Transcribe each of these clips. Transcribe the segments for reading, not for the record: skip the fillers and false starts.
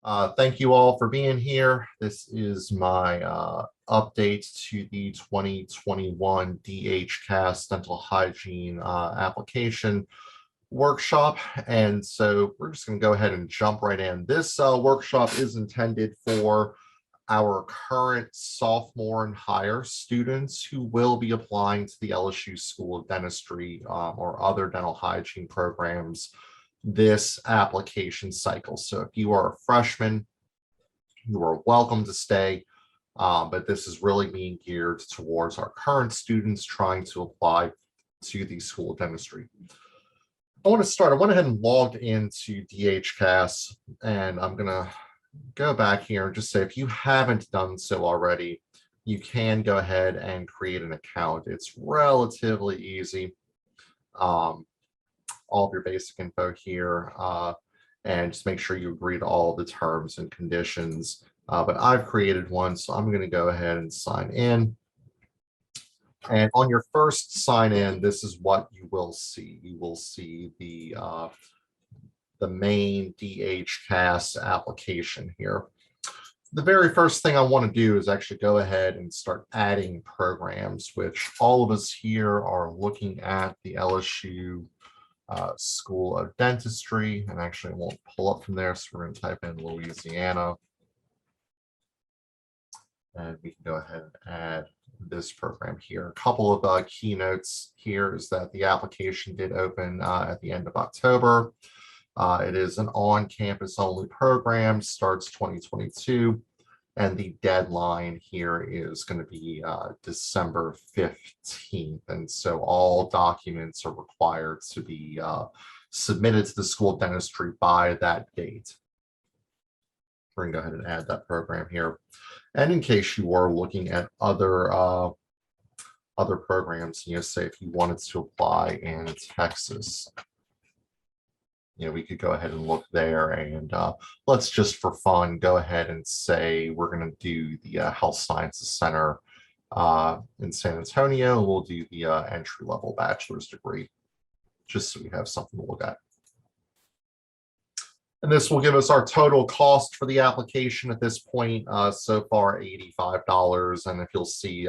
Thank you all for being here. This is my update to the 2021 DHCAS dental hygiene application workshop. And so we're just going to go ahead and jump right in. This workshop is intended for our current sophomore and higher students who will be applying to the LSU School of Dentistry or other dental hygiene programs this application cycle. So if you are a freshman, you are welcome to stay, but this is really being geared towards our current students trying to apply to the School of Dentistry. I went ahead and logged into DHCAS, and I'm gonna go back here and just say, if you haven't done so already, you can go ahead and create an account. It's relatively easy. All of your basic info here, and just make sure you agree to all the terms and conditions. But I've created one, so I'm going to go ahead and sign in. And on your first sign in, this is what you will see. You will see the main DHCAS application here. The very first thing I want to do is actually go ahead and start adding programs, which all of us here are looking at the LSU School of Dentistry, and actually I won't pull up from there, so we're going to type in Louisiana, and we can go ahead and add this program here. A couple of keynotes here is that the application did open at the end of October. It is an on-campus only program, starts 2022. And the deadline here is going to be December 15th. And so all documents are required to be submitted to the School of Dentistry by that date. We're going to go ahead and add that program here. And in case you are looking at other programs, say if you wanted to apply in Texas, we could go ahead and look there, and let's just for fun go ahead and say we're going to do the Health Sciences Center in San Antonio. We'll do the entry-level bachelor's degree, just so we have something to look at. And this will give us our total cost for the application at this point, so far $85. And if you'll see,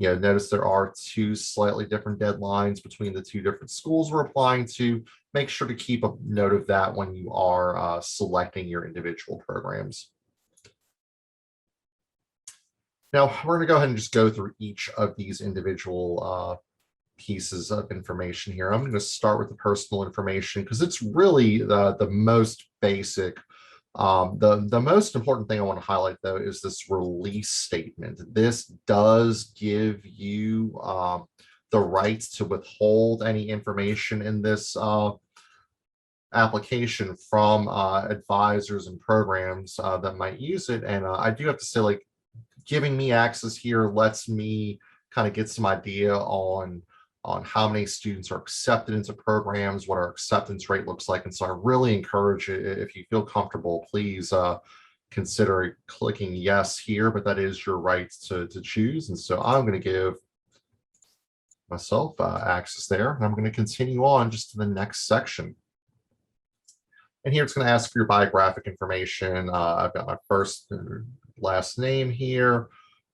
notice there are two slightly different deadlines between the two different schools we're applying to. Make sure to keep a note of that when you are selecting your individual programs. Now, we're going to go ahead and just go through each of these individual pieces of information here. I'm going to start with the personal information because it's really the most basic. The most important thing I want to highlight, though, is this release statement. This does give you the right to withhold any information in this application from advisors and programs that might use it. And I do have to say, giving me access here lets me kind of get some idea on how many students are accepted into programs, what our acceptance rate looks like. And so I really encourage you, if you feel comfortable, please consider clicking yes here, but that is your right to choose. And so I'm going to give myself access there, and I'm going to continue on just to the next section. And here it's going to ask for your biographic information. I've got my first and last name here.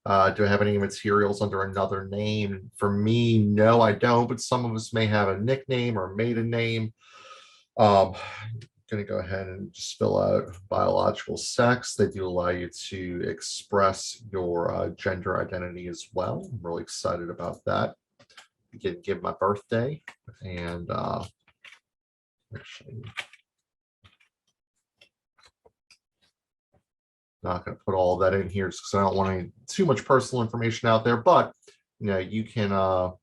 Do I have any materials under another name? For me, no, I don't, but some of us may have a nickname or maiden name. I'm going to go ahead and just fill out biological sex. They do allow you to express your gender identity as well. I'm really excited about that. You can give my birthday, and actually, not going to put all of that in here just because I don't want any too much personal information out there, but you can go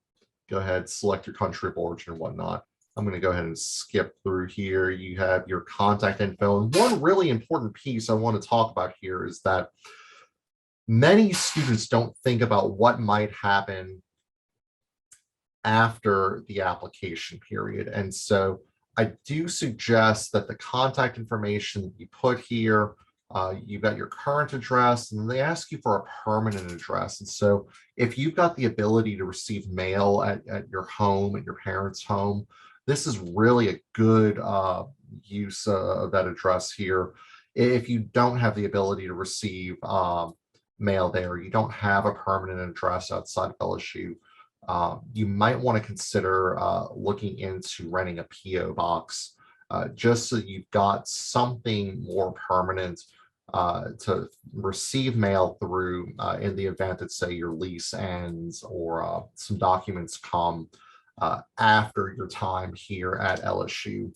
ahead, select your country of origin and whatnot. I'm going to go ahead and skip through here. You have your contact info. And one really important piece I want to talk about here is that many students don't think about what might happen after the application period. And so I do suggest that the contact information that you put here, you've got your current address, and they ask you for a permanent address. And so if you've got the ability to receive mail at your home, at your parents' home, this is really a good use of that address here. If you don't have the ability to receive mail there, you don't have a permanent address outside of LSU, you might want to consider looking into renting a PO box, just so you've got something more permanent to receive mail through in the event that, say, your lease ends or some documents come after your time here at LSU.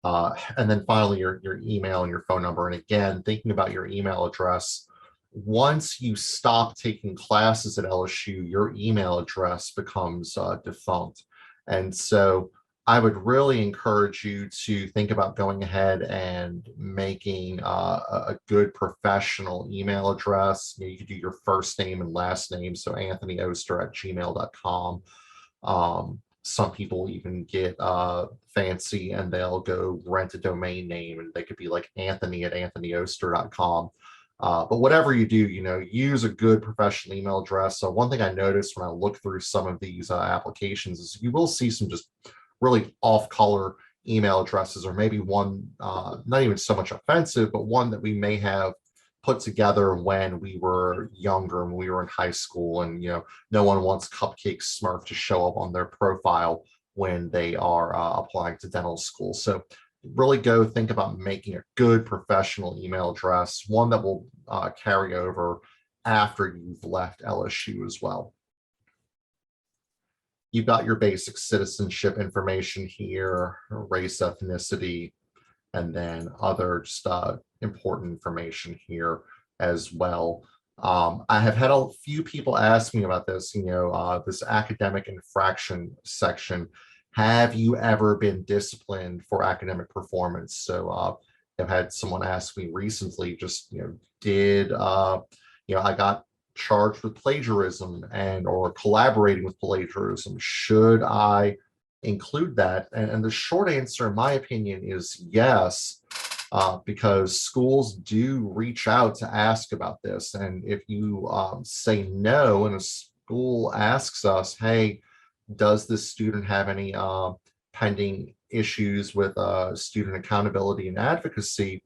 And then finally, your email and your phone number. And again, thinking about your email address, once you stop taking classes at LSU, your email address becomes defunct. And so I would really encourage you to think about going ahead and making a good professional email address. You could do your first name and last name, so anthonyoster@gmail.com. Some people even get fancy and they'll go rent a domain name, and they could be like Anthony@anthonyoster.com. But whatever you do, use a good professional email address. So one thing I noticed when I look through some of these applications is you will see some just really off-color email addresses, or maybe one not even so much offensive, but one that we may have put together when we were younger, when we were in high school, and no one wants Cupcake Smurf to show up on their profile when they are applying to dental school. So really go think about making a good professional email address, one that will carry over after you've left LSU as well. You've got your basic citizenship information here, race, ethnicity, and then other just important information here as well. I have had a few people ask me about this, this academic infraction section. Have you ever been disciplined for academic performance? So I've had someone ask me recently, just, I got charged with plagiarism or collaborating with plagiarism. Should I include that? And the short answer, in my opinion, is yes, because schools do reach out to ask about this. And if you say no, and a school asks us, hey, does this student have any pending issues with student accountability and advocacy,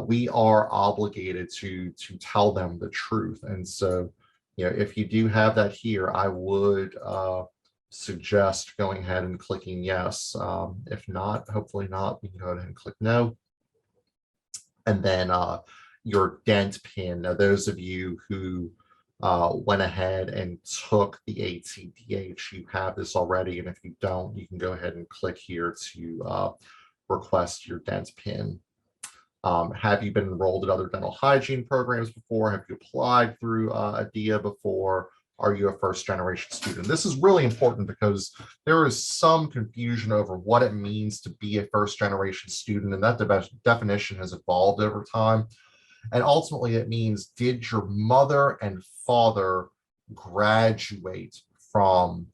we are obligated to tell them the truth. And so, if you do have that here, I would suggest going ahead and clicking yes. If not, hopefully not, we can go ahead and click no. And then your dent pin. Now, those of you who went ahead and took the ATDH, you have this already. And if you don't, you can go ahead and click here to request your dent pin. Have you been enrolled in other dental hygiene programs before? Have you applied through ADIA before? Are you a first-generation student? This is really important because there is some confusion over what it means to be a first-generation student, and that definition has evolved over time. And ultimately, it means, did your mother and father graduate from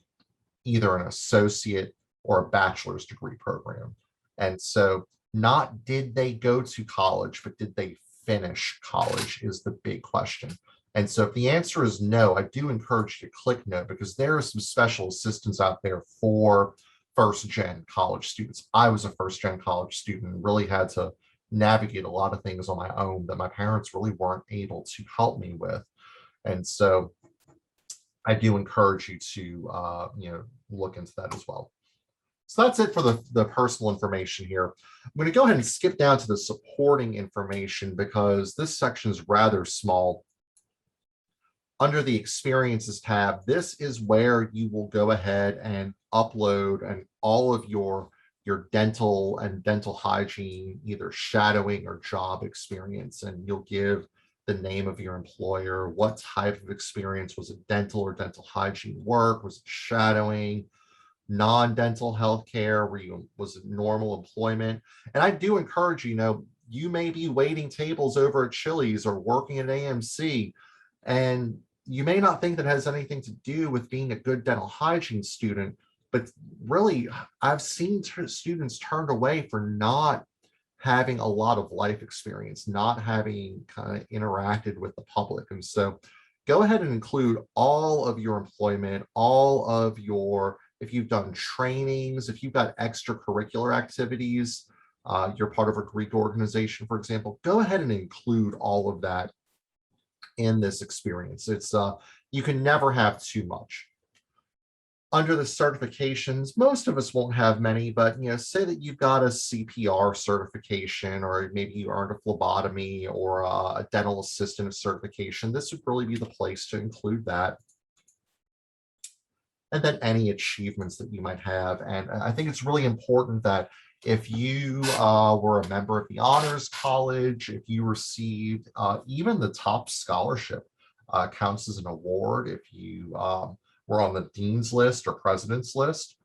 either an associate or a bachelor's degree program? And so not did they go to college, but did they finish college is the big question. And so if the answer is no, I do encourage you to click no, because there are some special assistance out there for first-gen college students. I was a first-gen college student and really had to navigate a lot of things on my own that my parents really weren't able to help me with. And so I do encourage you to look into that as well. So that's it for the personal information here. I'm going to go ahead and skip down to the supporting information because this section is rather small. Under the Experiences tab, this is where you will go ahead and upload and all of your dental and dental hygiene, either shadowing or job experience, and you'll give the name of your employer, what type of experience. Was it dental or dental hygiene work? Was it shadowing? Non-dental healthcare? Was it normal employment? And I do encourage you may be waiting tables over at Chili's or working at AMC, and you may not think that has anything to do with being a good dental hygiene student, but really I've seen students turned away for not having a lot of life experience, not having kind of interacted with the public. And so go ahead and include all of your employment, all of your, if you've done trainings, if you've got extracurricular activities, you're part of a Greek organization, for example, go ahead and include all of that in this experience. It's you can never have too much. Under the certifications, most of us won't have many, but say that you've got a CPR certification, or maybe you earned a phlebotomy or a dental assistant certification. This would really be the place to include that. And then any achievements that you might have. And I think it's really important that if you were a member of the Honors College, if you received even the top scholarship counts as an award, if you were on the dean's list or president's list,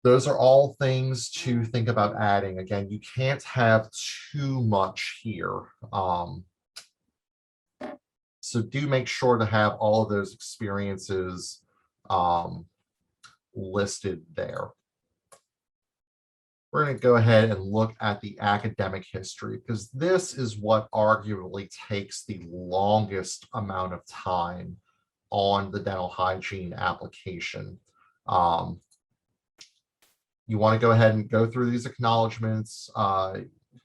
those are all things to think about adding. Again, you can't have too much here. So do make sure to have all of those experiences listed there. We're going to go ahead and look at the academic history, because this is what arguably takes the longest amount of time on the dental hygiene application. You want to go ahead and go through these acknowledgments,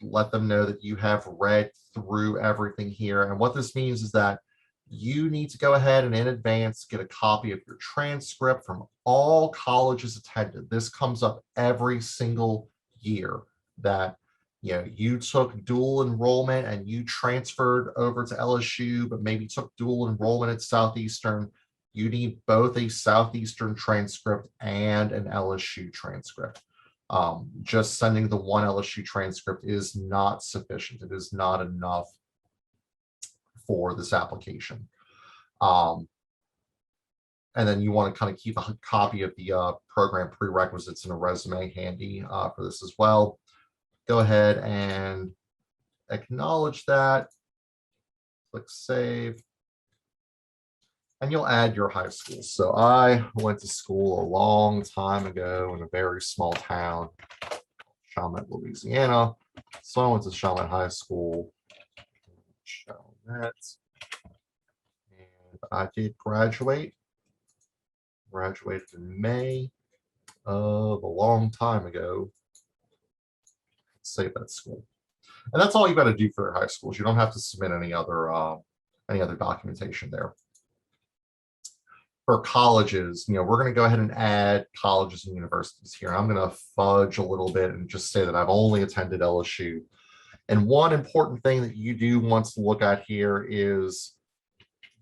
let them know that you have read through everything here. And what this means is that you need to go ahead and in advance get a copy of your transcript from all colleges attended. This comes up every single year, that you took dual enrollment and you transferred over to LSU, but maybe took dual enrollment at Southeastern. You need both a Southeastern transcript and an LSU transcript. Just sending the one LSU transcript is not sufficient. It is not enough for this application. And then you want to kind of keep a copy of the program prerequisites and a resume handy for this as well. Go ahead and acknowledge that. Click save. And you'll add your high school. So I went to school a long time ago in a very small town, Chalmette, Louisiana. So I went to Chalmette High School. Chalmette. And I did graduate. Graduated in May of a long time ago. Save that school. And that's all you got to do for your high schools. You don't have to submit any other documentation there. For colleges, we're going to go ahead and add colleges and universities here. I'm going to fudge a little bit and just say that I've only attended LSU. And one important thing that you do want to look at here is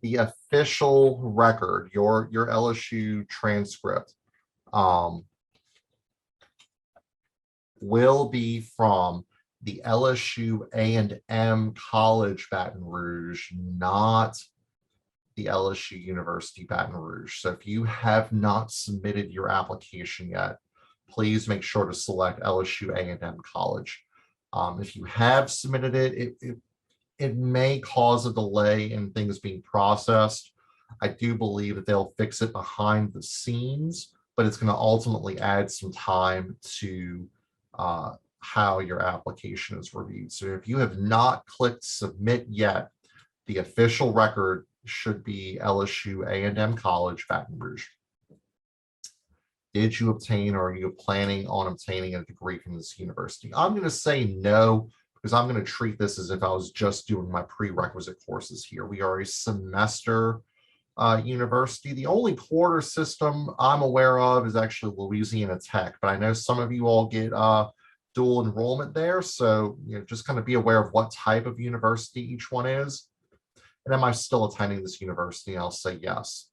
the official record, your LSU transcript will be from the LSU A&M College Baton Rouge, not the LSU University Baton Rouge. So if you have not submitted your application yet, please make sure to select LSU A&M College. If you have submitted it may cause a delay in things being processed. I do believe that they'll fix it behind the scenes, but it's going to ultimately add some time to how your application is reviewed. So if you have not clicked submit yet, the official record should be LSU A&M College, Baton Rouge. Did you obtain, or are you planning on obtaining a degree from this university? I'm going to say no, because I'm going to treat this as if I was just doing my prerequisite courses here. We are a semester university. The only quarter system I'm aware of is actually Louisiana Tech, but I know some of you all get dual enrollment there. So just kind of be aware of what type of university each one is. And am I still attending this university? I'll say yes.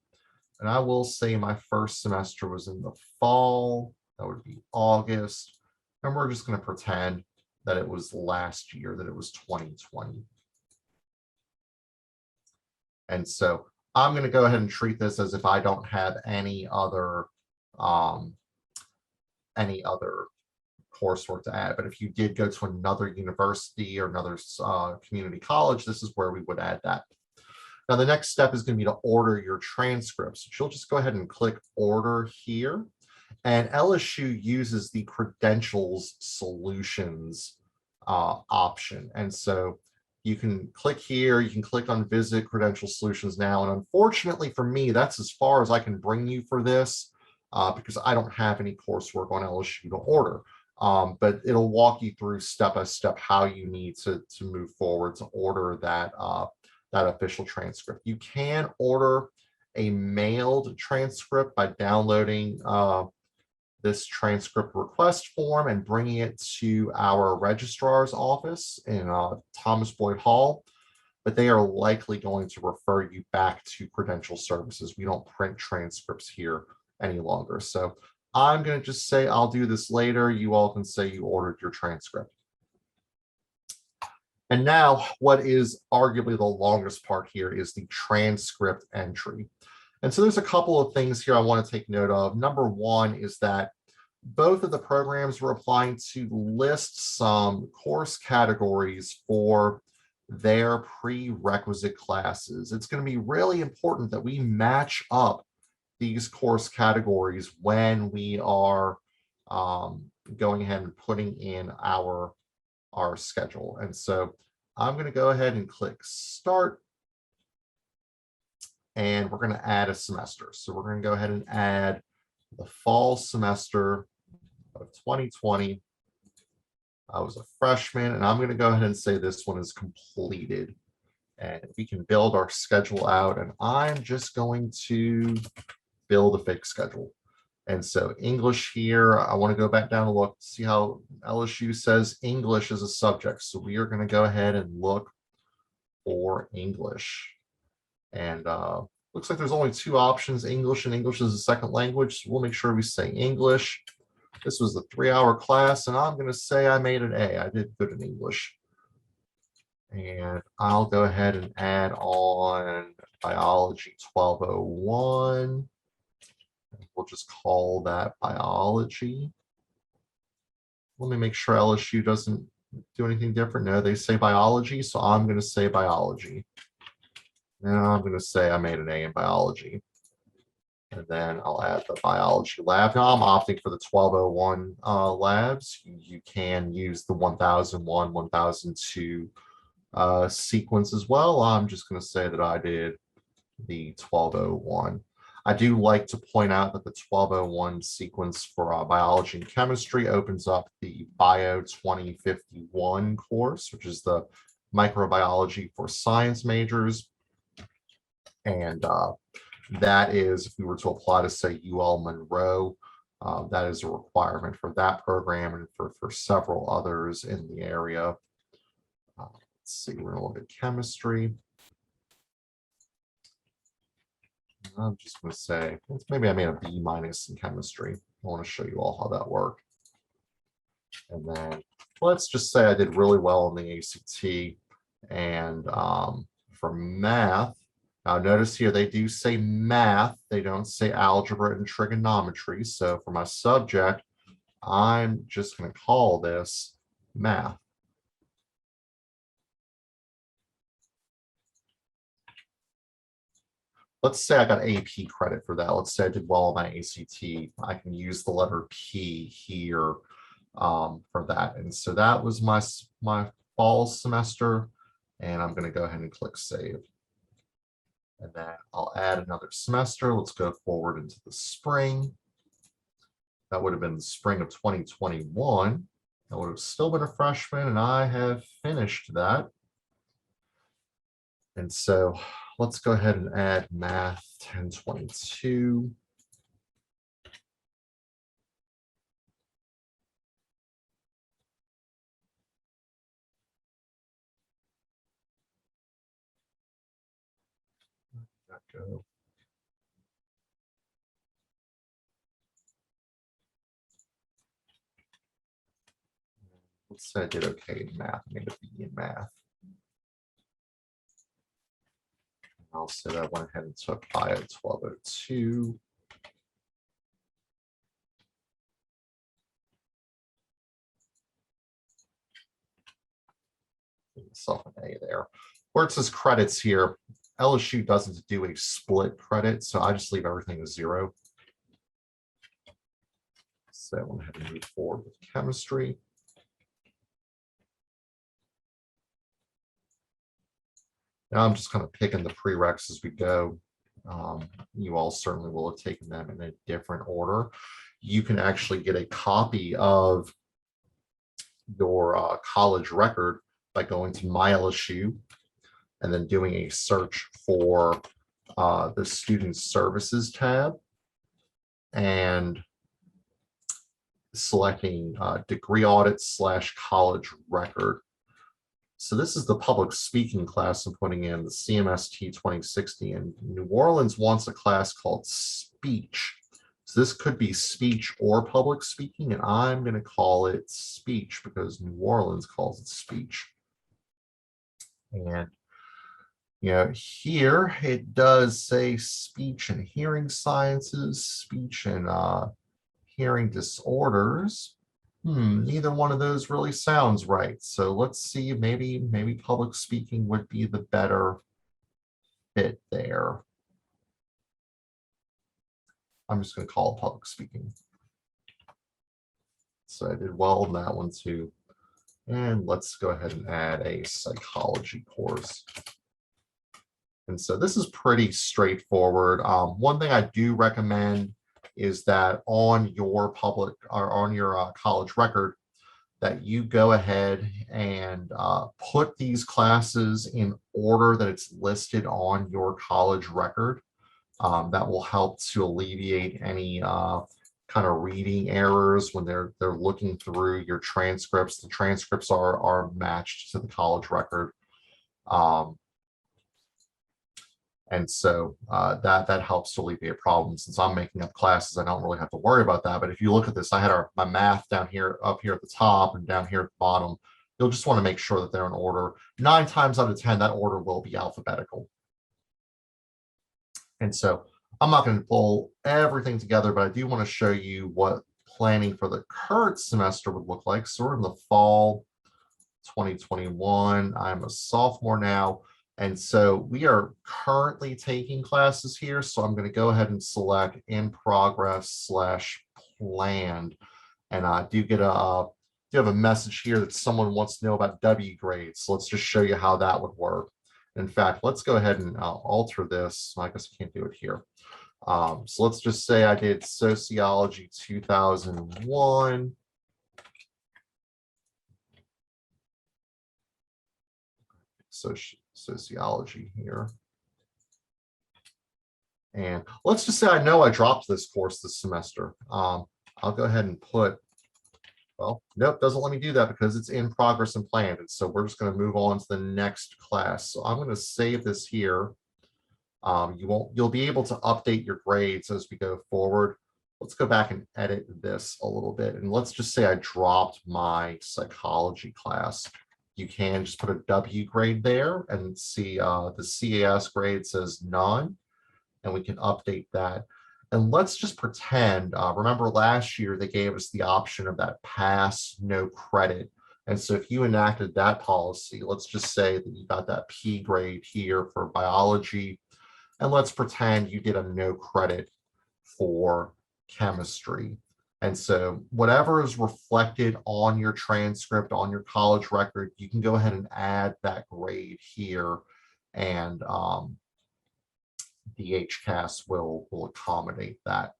And I will say my first semester was in the fall. That would be August. And we're just going to pretend that it was last year, that it was 2020. And so I'm going to go ahead and treat this as if I don't have any other coursework to add. But if you did go to another university or another community college, this is where we would add that. Now, the next step is going to be to order your transcripts. You'll just go ahead and click order here. And LSU uses the credentials solutions option. And so you can click here, you can click on visit credential solutions now. And unfortunately for me, that's as far as I can bring you for this because I don't have any coursework on LSU to order. but it'll walk you through step by step how you need to move forward to order that that official transcript. You can order a mailed transcript by downloading this transcript request form and bringing it to our registrar's office in Thomas Boyd Hall, but they are likely going to refer you back to Credential Services. We don't print transcripts here any longer. So I'm going to just say I'll do this later. You all can say you ordered your transcript. And now what is arguably the longest part here is the transcript entry. And so there's a couple of things here I want to take note of. Number one is that both of the programs we're applying to list some course categories for their prerequisite classes. It's going to be really important that we match up these course categories when we are going ahead and putting in our schedule. And so I'm going to go ahead and click start. And we're going to add a semester. So we're going to go ahead and add the fall semester of 2020. I was a freshman, and I'm going to go ahead and say this one is completed. And we can build our schedule out, and I'm just going to build a fake schedule. And so English here, I want to go back down and look, see how LSU says English is a subject. So we are going to go ahead and look for English. And looks like there's only two options, English and English as a second language. So we'll make sure we say English. This was a 3-hour class, and I'm going to say I made an A. I did good in English. And I'll go ahead and add on biology 1201. We'll just call that biology. Let me make sure LSU doesn't do anything different. No, they say biology, so I'm going to say biology. And I'm going to say I made an A in biology. And then I'll add the biology lab. Now I'm opting for the 1201 labs. You can use the 1001, 1002 sequence as well. I'm just going to say that I did the 1201. I do like to point out that the 1201 sequence for biology and chemistry opens up the Bio 2051 course, which is the microbiology for science majors. And that is, if we were to apply to, say, UL Monroe, that is a requirement for that program and for several others in the area. Let's see, we're going to look at chemistry. I'm just going to say, maybe I made a B- in chemistry. I want to show you all how that worked. And then let's just say I did really well in the ACT. And for math, now notice here they do say math. They don't say algebra and trigonometry. So for my subject, I'm just going to call this math. Let's say I got AP credit for that. Let's say I did well on my ACT. I can use the letter P here for that. And so that was my fall semester. And I'm going to go ahead and click save. And then I'll add another semester. Let's go forward into the spring. That would have been the spring of 2021. I would have still been a freshman, and I have finished that. And so let's go ahead and add math 1022. Go. Let's say I did okay in math, made a B in math. I'll say that I went ahead and took Bio 1202. Give myself an A there. Where it says credits here, LSU doesn't do a split credit, so I just leave everything as 0. So I went ahead and move forward with chemistry. Now I'm just kind of picking the prereqs as we go. You all certainly will have taken them in a different order. You can actually get a copy of your college record by going to My LSU and then doing a search for the Student Services tab and selecting degree audit / college record. So this is the public speaking class I'm putting in, the CMST 2060, and New Orleans wants a class called speech. So this could be speech or public speaking, and I'm going to call it speech because New Orleans calls it speech. And here it does say speech and hearing sciences, speech and hearing disorders. Neither one of those really sounds right. So let's see, maybe public speaking would be the better fit there. I'm just going to call it public speaking. So I did well in that one too. And let's go ahead and add a psychology course. And so this is pretty straightforward. One thing I do recommend is that on your public or on your college record, that you go ahead and put these classes in order that it's listed on your college record. That will help to alleviate any kind of reading errors when they're looking through your transcripts. The transcripts are matched to the college record. And so that helps to alleviate problems. Since I'm making up classes, I don't really have to worry about that. But if you look at this, I had my math down here, up here at the top and down here at the bottom. You'll just want to make sure that they're in order. 9 times out of 10, that order will be alphabetical. And so I'm not going to pull everything together, but I do want to show you what planning for the current semester would look like. So we're in the fall 2021. I'm a sophomore now. And so we are currently taking classes here. So I'm going to go ahead and select in progress / planned. And I do have a message here that someone wants to know about W grades. So let's just show you how that would work. In fact, let's go ahead and alter this. I guess I can't do it here. So let's just say I did sociology 2001. Sociology here. And let's just say I know I dropped this course this semester. I'll go ahead and put, well, nope, doesn't let me do that because it's in progress and planned. And so we're just going to move on to the next class. So I'm going to save this here. You'll be able to update your grades as we go forward. Let's go back and edit this a little bit. And let's just say I dropped my psychology class. You can just put a W grade there and see the CAS grade says none, and we can update that. And let's just pretend, remember last year they gave us the option of that pass, no credit. And so if you enacted that policy, let's just say that you got that P grade here for biology, and let's pretend you did a no credit for chemistry. And so whatever is reflected on your transcript, on your college record, you can go ahead and add that grade here, and the HCAS will accommodate that.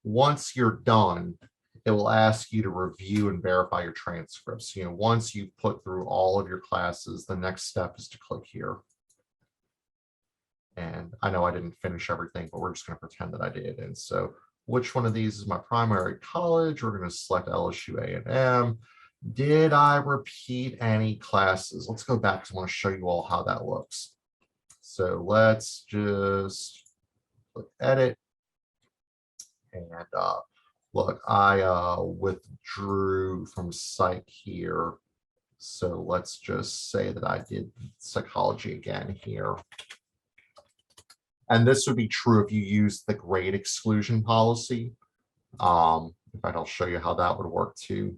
Once you're done, it will ask you to review and verify your transcripts. Once you've put through all of your classes, the next step is to click here. And I know I didn't finish everything, but we're just going to pretend that I did. And so which one of these is my primary college? We're going to select LSU A&M. Did I repeat any classes? Let's go back because I want to show you all how that looks. So let's just click edit. And look, I withdrew from psych here. So let's just say that I did psychology again here. And this would be true if you use the grade exclusion policy. In fact, I'll show you how that would work too.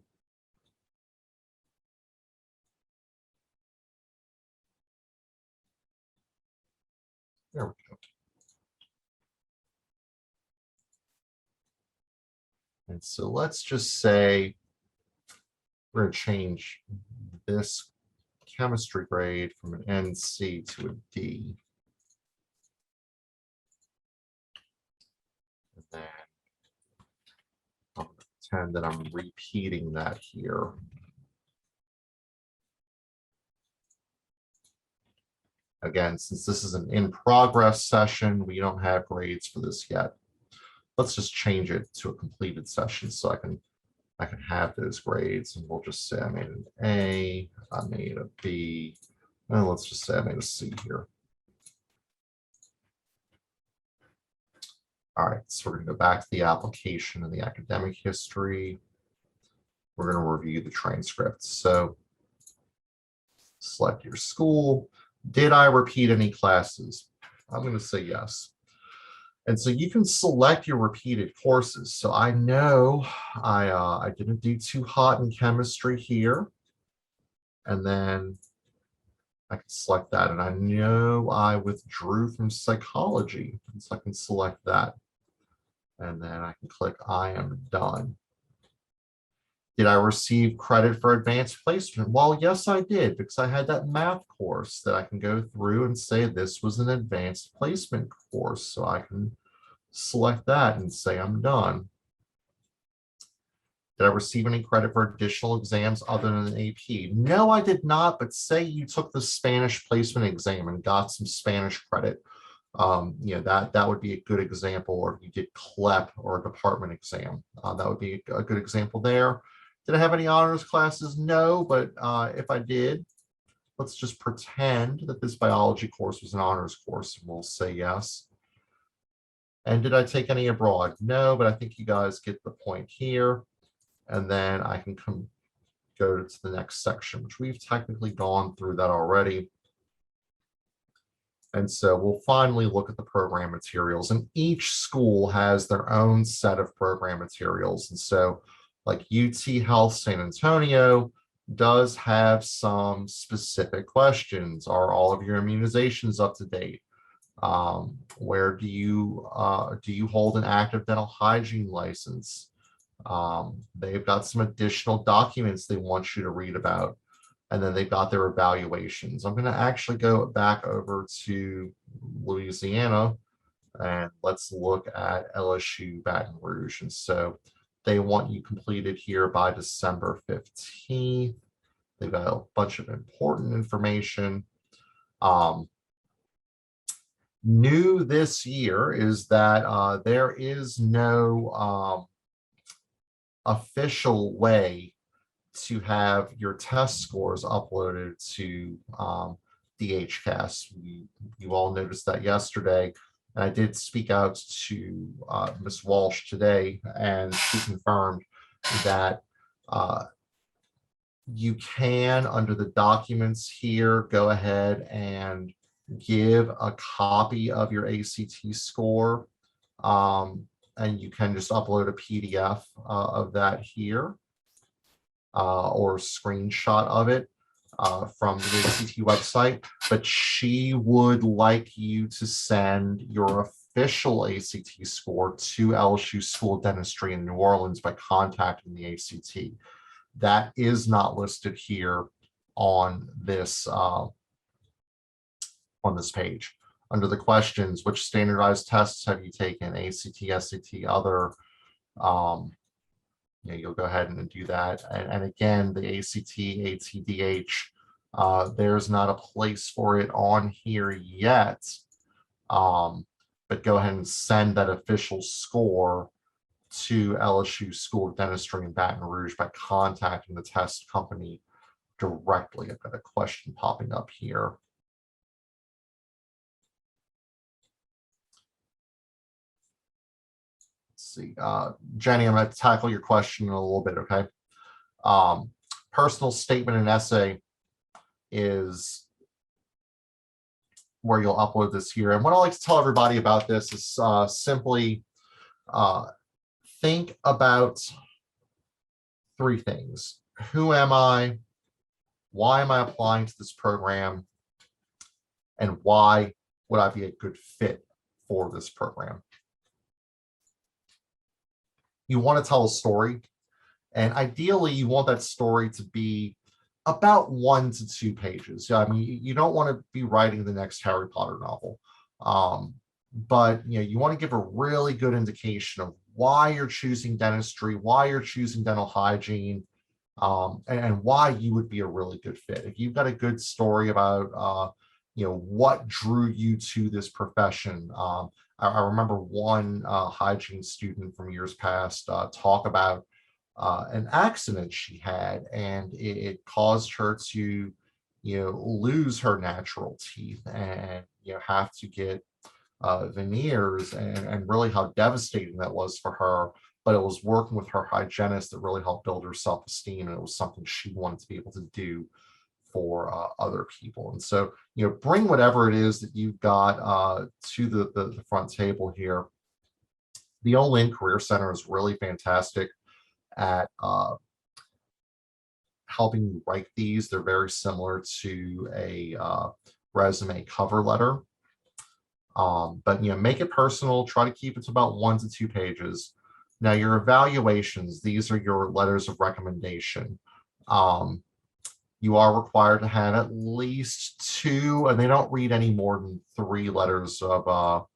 There we go. And so let's just say we're going to change this chemistry grade from an NC to a D. And then I'm going to pretend that I'm repeating that here. Again, since this is an in-progress session, we don't have grades for this yet. Let's just change it to a completed session so I can have those grades, and we'll just say I made an A, I made a B, and let's just say I made a C here. All right, so we're going to go back to the application and the academic history. We're going to review the transcripts. So select your school. Did I repeat any classes? I'm going to say yes. And so you can select your repeated courses. So I know I didn't do too hot in chemistry here. And then I can select that. And I know I withdrew from psychology. And so I can select that. And then I can click I am done. Did I receive credit for advanced placement? Well, yes, I did, because I had that math course that I can go through and say this was an advanced placement course. So I can select that and say I'm done. Did I receive any credit for additional exams other than an AP? No, I did not, but say you took the Spanish placement exam and got some Spanish credit. That would be a good example, or if you did CLEP or a department exam, that would be a good example there. Did I have any honors classes? No, but if I did, let's just pretend that this biology course was an honors course, and we'll say yes. And did I take any abroad? No, but I think you guys get the point here. And then I can go to the next section, which we've technically gone through that already. And so we'll finally look at the program materials, and each school has their own set of program materials. And so like UT Health San Antonio does have some specific questions. Are all of your immunizations up to date? Where do you hold an active dental hygiene license? They've got some additional documents they want you to read about. And then they've got their evaluations. I'm going to actually go back over to Louisiana, and let's look at LSU Baton Rouge. And so they want you completed here by December 15th. They've got a bunch of important information. New this year is that there is no official way to have your test scores uploaded to DHCAS. You all noticed that yesterday. And I did speak out to Ms. Walsh today, and she confirmed that you can, under the documents here, go ahead and give a copy of your ACT score. And you can just upload a PDF of that here. Or screenshot of it from the ACT website, but she would like you to send your official ACT score to LSU School of Dentistry in New Orleans by contacting the ACT. That is not listed here on this page. Under the questions, which standardized tests have you taken? ACT, SAT, other. You'll go ahead and do that. And again, the ACT, ATDH, there's not a place for it on here yet. But go ahead and send that official score to LSU School of Dentistry in Baton Rouge by contacting the test company directly. I've got a question popping up here. See, Jenny, I'm going to tackle your question in a little bit, okay? Personal statement and essay is where you'll upload this here. And what I like to tell everybody about this is simply think about three things. Who am I? Why am I applying to this program? And why would I be a good fit for this program? You want to tell a story. And ideally, you want that story to be about 1 to 2 pages. I mean, you don't want to be writing the next Harry Potter novel. But you want to give a really good indication of why you're choosing dentistry, why you're choosing dental hygiene, and why you would be a really good fit. If you've got a good story about what drew you to this profession. I remember one hygiene student from years past talk about an accident she had, and it caused her to lose her natural teeth and have to get veneers, and really how devastating that was for her. But it was working with her hygienist that really helped build her self-esteem, and it was something she wanted to be able to do for other people. And so, bring whatever it is that you've got to the front table here. The Olin Career Center is really fantastic at helping you write these. They're very similar to a resume cover letter. But make it personal. Try to keep it to about 1 to 2 pages. Now, your evaluations, these are your letters of recommendation. You are required to have at least 2, and they don't read any more than 3 letters of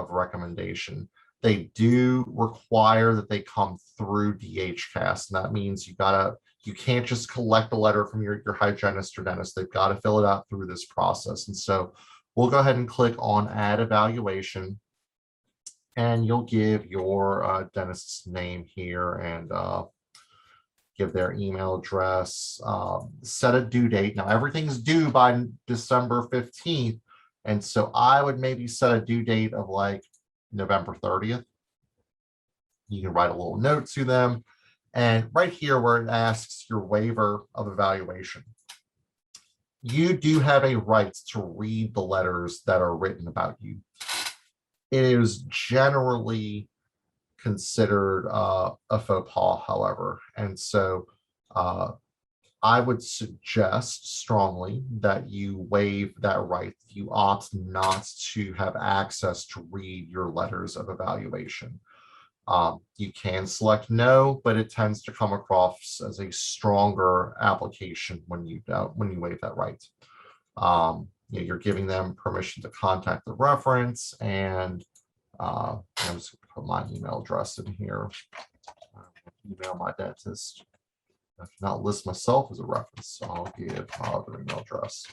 recommendation. They do require that they come through DHCast, and that means you can't just collect a letter from your hygienist or dentist. They've got to fill it out through this process. And so we'll go ahead and click on Add Evaluation, and you'll give your dentist's name here and give their email address, set a due date. Now, everything's due by December 15th. And so I would maybe set a due date of like November 30th. You can write a little note to them. And right here where it asks your waiver of evaluation, you do have a right to read the letters that are written about you. It is generally considered a faux pas, however. And so I would suggest strongly that you waive that right. You opt not to have access to read your letters of evaluation. You can select no, but it tends to come across as a stronger application when you waive that right. You're giving them permission to contact the reference, and I'm just going to put my email address in here. Email my dentist. I cannot list myself as a reference, so I'll give my other email address.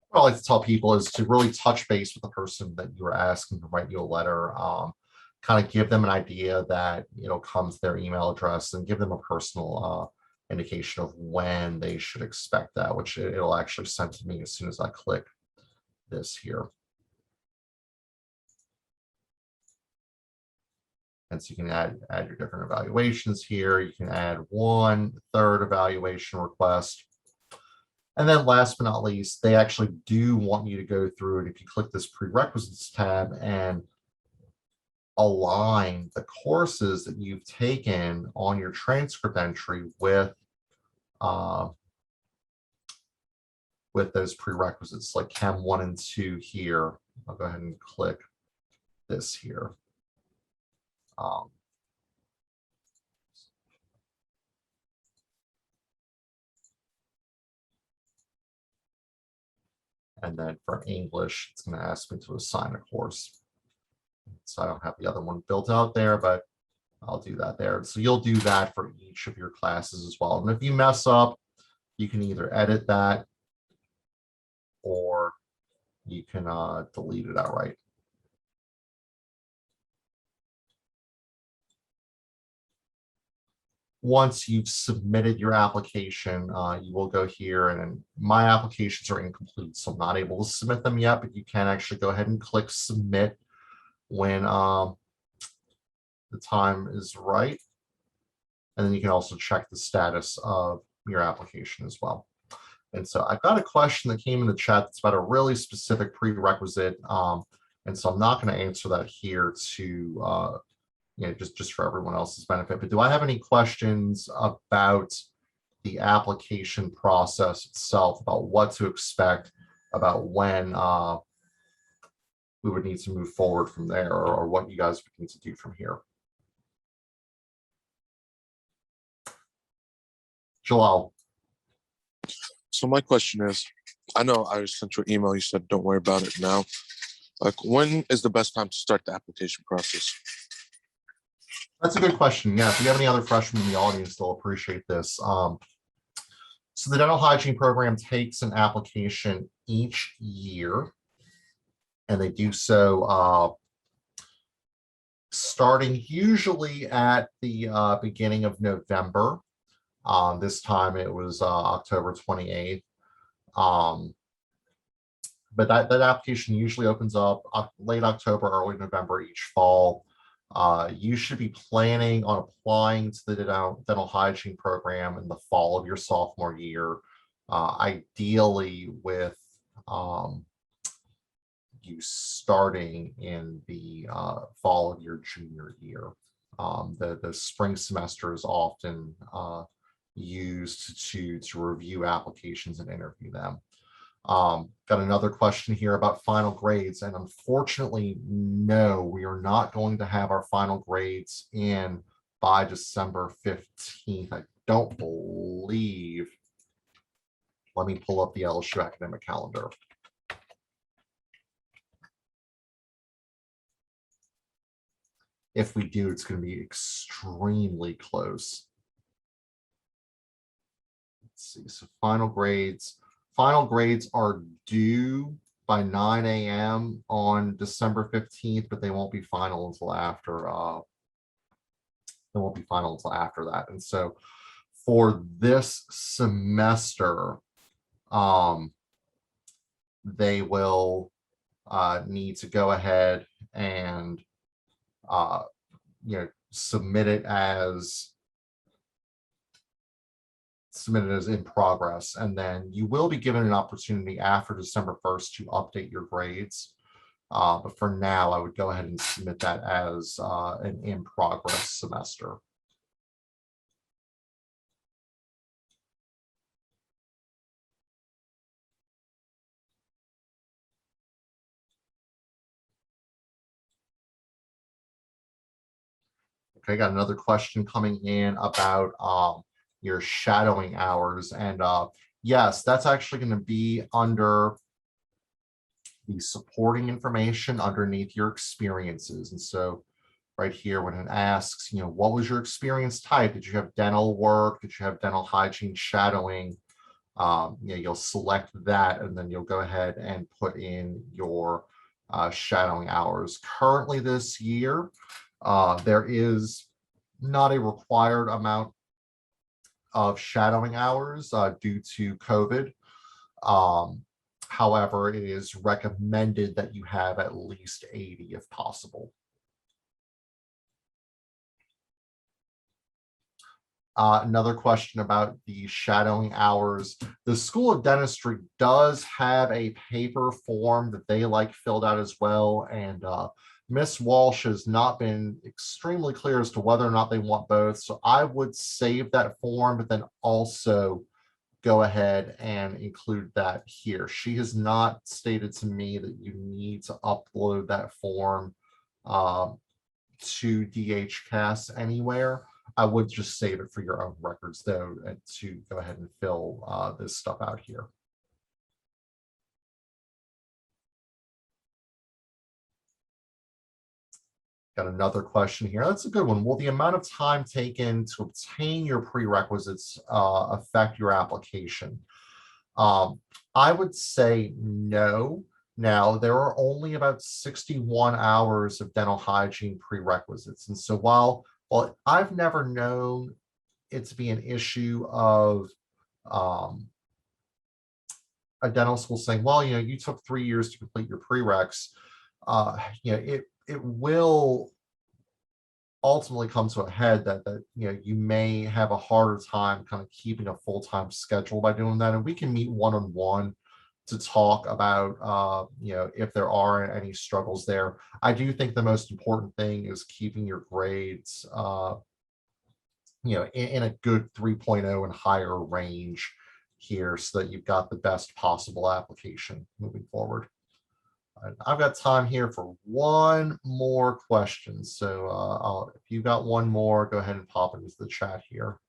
What I like to tell people is to really touch base with the person that you're asking to write you a letter. Kind of give them an idea that it'll come to their email address, and give them a personal indication of when they should expect that, which it'll actually send to me as soon as I click this here. And so you can add your different evaluations here. You can add 1/3 evaluation request. And then last but not least, they actually do want you to go through it. If you click this prerequisites tab and align the courses that you've taken on your transcript entry with those prerequisites, like Chem 1 and 2 here. I'll go ahead and click this here. And then for English, it's going to ask me to assign a course. So I don't have the other one built out there, but I'll do that there. So you'll do that for each of your classes as well. And if you mess up, you can either edit that or you can delete it outright. Once you've submitted your application, you will go here, and my applications are incomplete, so I'm not able to submit them yet, but you can actually go ahead and click submit when the time is right. And then you can also check the status of your application as well. And so I've got a question that came in the chat that's about a really specific prerequisite. And so I'm not going to answer that here to just for everyone else's benefit. But do I have any questions about the application process itself, about what to expect, about when we would need to move forward from there, or what you guys would need to do from here? Jalal. So my question is, I know I just sent you an email. You said don't worry about it now. Like, when is the best time to start the application process? That's a good question. Yeah, if you have any other freshmen in the audience, they'll appreciate this. So the dental hygiene program takes an application each year, and they do so starting usually at the beginning of November. This time it was October 28th. But that application usually opens up late October, early November each fall. You should be planning on applying to the dental hygiene program in the fall of your sophomore year, ideally with you starting in the fall of your junior year. The spring semester is often used to review applications and interview them. Got another question here about final grades, and unfortunately, no, we are not going to have our final grades in by December 15th. I don't believe. Let me pull up the LSU academic calendar. If we do, it's going to be extremely close. Let's see. So final grades are due by 9 a.m. on December 15th, but they won't be final until after. They won't be final until after that. And so for this semester, they will need to go ahead and submit it as in progress, and then you will be given an opportunity after December 1st to update your grades. But for now, I would go ahead and submit that as an in progress semester. Okay, got another question coming in about your shadowing hours. And yes, that's actually going to be under the supporting information underneath your experiences. And so right here, when it asks, what was your experience type? Did you have dental work? Did you have dental hygiene shadowing? You'll select that, and then you'll go ahead and put in your shadowing hours. Currently this year, there is not a required amount of shadowing hours due to COVID. However, it is recommended that you have at least 80 if possible. Another question about the shadowing hours. The School of Dentistry does have a paper form that they like filled out as well. And Ms. Walsh has not been extremely clear as to whether or not they want both. So I would save that form, but then also go ahead and include that here. She has not stated to me that you need to upload that form to DHCAS anywhere. I would just save it for your own records, though, and to go ahead and fill this stuff out here. Got another question here. That's a good one. Will the amount of time taken to obtain your prerequisites affect your application? I would say no. Now, there are only about 61 hours of dental hygiene prerequisites. And so while I've never known it to be an issue of a dental school saying, well, you took 3 years to complete your prereqs, it will ultimately come to a head that you may have a harder time kind of keeping a full-time schedule by doing that. And we can meet one-on-one to talk about, if there are any struggles there. I do think the most important thing is keeping your grades, in a good 3.0 and higher range here so that you've got the best possible application moving forward. I've got time here for one more question. So if you've got one more, go ahead and pop it into the chat here.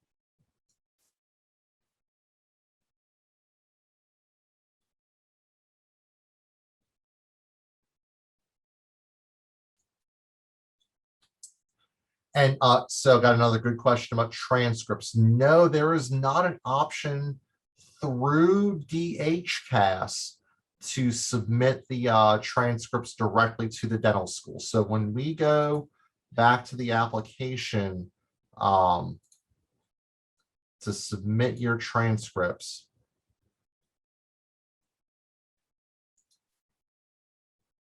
And so got another good question about transcripts. No, there is not an option through DHCAS to submit the transcripts directly to the dental school. So when we go back to the application to submit your transcripts,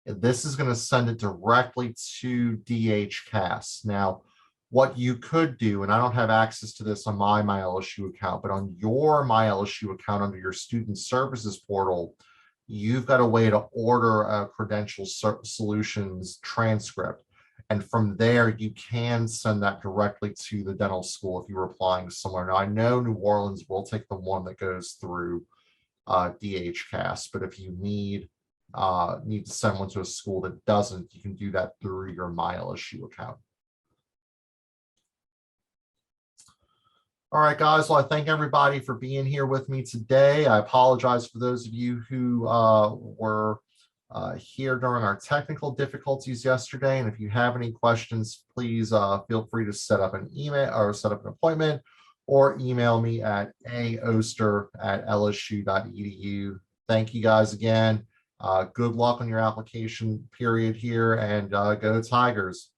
this is going to send it directly to DHCAS. Now, what you could do, and I don't have access to this on my MyLSU account, but on your MyLSU account under your student services portal, you've got a way to order a Credential Solutions transcript. And from there, you can send that directly to the dental school if you're applying somewhere. Now, I know New Orleans will take the one that goes through DHCAS, but if you need to send one to a school that doesn't, you can do that through your MyLSU account. All right, guys. Well, I thank everybody for being here with me today. I apologize for those of you who were here during our technical difficulties yesterday. And if you have any questions, please feel free to set up an email or set up an appointment or email me at aoster@lsu.edu. Thank you guys again. Good luck on your application period here, and go Tigers.